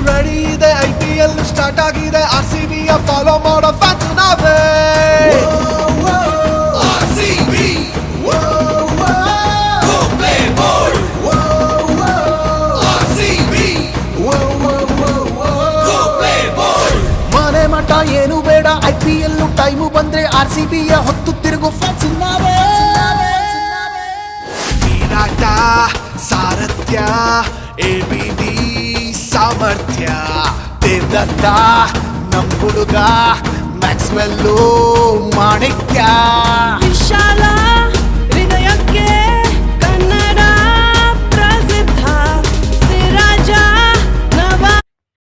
Ready ಇದೆ, IPL start ಆಗಿದೆ, RCB follow ಮಾಡೋ ಫ್ಯಾನ್ಸ್ ನಾವೇ. RCB go play ball. RCB go play ball. ಮನೆ ಮಠ ಏನು ಬೇಡ, IPL ಟೈಮು ಬಂದ್ರೆ RCB ಹೊತ್ತು ತಿರುಗು ಫ್ಯಾನ್ಸ್ ನಾವೇ. ವಿರಾಟ ಸಾರಥ್ಯ, ABD ಸಾಮರ್ಥ್ಯ, ದೇವದತ್ತ ನಮ್ ಹುಡುಗ, ಮ್ಯಾಕ್ಸ್ವೆಲ್ಲು ಮಾಣಿಕ್ಯ. ವಿಶಾಲ ಹೃದಯಕ್ಕೆ